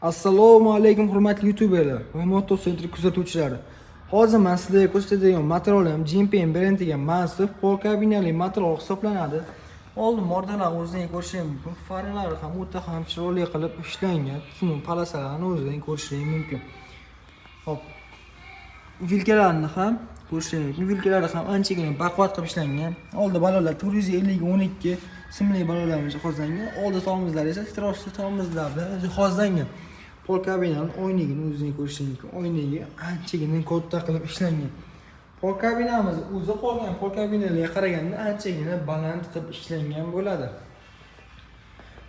Assalomu alaykum hurmatli youtuberlar va Moto Center kuzatuvchilari. Hozir men sizlarga ko'rsatadigan materialim GMPM brendiga mansub pol kabinali material hisoblanadi. Oldin mordalarni o'zingizga ko'rishingiz mumkin. Faralari ham o'ta ham chiroyli qilib ishlangan. Shuni palasalarini o'zingizga ko'rishingiz mumkin. Hop. Vilkalarni ham ko'rishingiz mumkin. Vilkalari ham anchagina baquvvat qilib ishlangan. Oldi balolar 450-12 simli balolarimiz jihozlangan. Oldi tormozlar esa titroshli tormozlar bilan jihozlangan. Pol kabinaning oynagini o'zingizga ko'rishingiz mumkin. Oynagi anchagina katta qilib ishlangan. Pol kabinamiz o'zi qolgan pol kabinalarga qaraganda anchagina baland qilib ishlangan bo'ladi.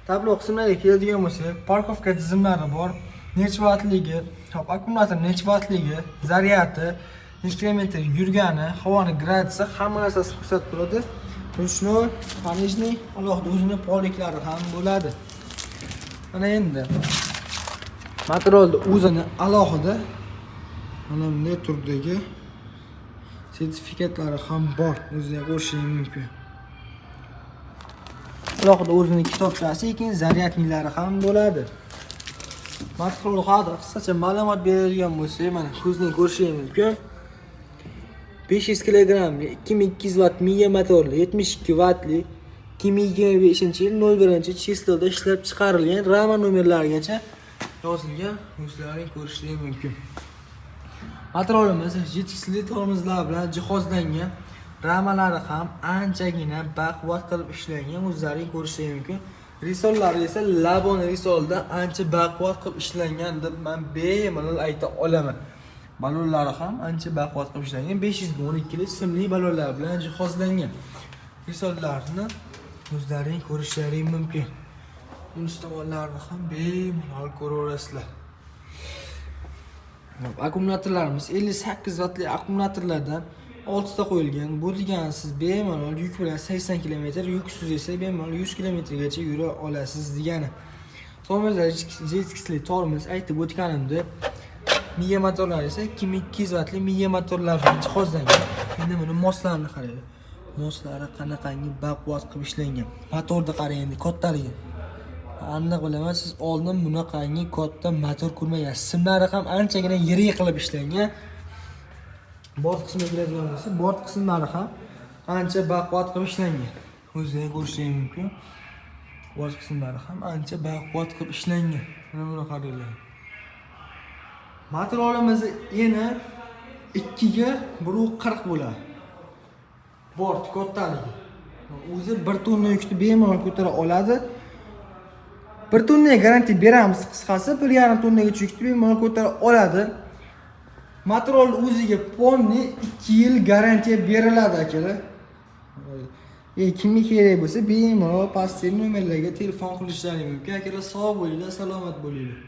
Tablo qismlariga keladigan bo'lsak, parkovka tizimlari bor. Necha vattligi, akkumulyator necha vattligi, zaryadi, necha kilometr yurgani, havoning gradiyusi hamma narsasi ko'rsatib turadi. Ruchnoy, понижний, alohida o'zini poliklari ham bo'ladi. Mana endi materialda o'zini alohida mana bunday turdagi sertifikatlari ham bor. O'zingizga ko'rishingiz mumkin. Alohida o'zining kitobchasi, keyin zaryadniklari ham bo'ladi. Material haqida qisqacha ma'lumot beradigan bo'lsak, mana ko'zdan ko'rishingiz mumkin. 500 kg 2200 watt miya motorli 72 wattli 2025-yil 01 chislda ishlab chiqarilgan Rama nomerlarigacha yozilgan. O'zlaring ko'rishingiz mumkin. Materialimiz GTXli tormozlar bilan jihozlangan. Ramalari ham anchagina baquvvat qilib ishlangan. O'zlaring ko'rishingiz mumkin. Risollari esa Labon risolda ancha baquvvat qilib ishlangan deb men bemalol ayta olaman. Balonlari ham ancha baquvvat qilib ishlangan. 512 li simli balonlar bilan jihozlangan. Risollarni o'zlaring ko'rishlaring mumkin. Bunisi tomonlarini ham bemalol ko'raverasizlar. Akkumulyatorlarimiz 58 wattli akkumulyatorlardan 6 ta qo'yilgan. Bu degani siz bemalol yuk bilan 80 km, yuksiz esa bemalol 100 km gacha yura olasiz degani. Tormozlar GTXli tormoz aytib o'tganimda miya motorlari esa 2200 wattli miya motorlar bilan jihozlangan. Endi buni moslarini qaraylik. Moslari qanaqangi baquvvat qilib ishlangan. Motorni qarang endi kattaligi. Aniq bilaman, siz oldin bunaqangi katta motor ko'rmagansiz. Simlari ham anchagina yirik qilib ishlangan. Bort qismiga keladigan bo'lsa, bort qismlari ham ancha baquvvat qilib ishlangan. O'zingiz ko'rishingiz mumkin. Bort qismlari ham ancha baquvvat qilib ishlangan. Mana buni qaranglar. Materialimiz eni 2 ga 140 bo'ladi. Bort kattaligi. O'zi 1 tonna yukni bemalol ko'tara oladi. 1 tonnaga garantiya beramiz, qisqasi 1,5 tonnaga yukni bemalol ko'tara oladi. Material o'ziga polni 2 yil garantiya beriladi akalar. Kimga kerak bo'lsa bemalol pastdagi nomerlarga telefon qilishlaringiz mumkin. Akalar sog' bo'linglar, salomat bo'linglar.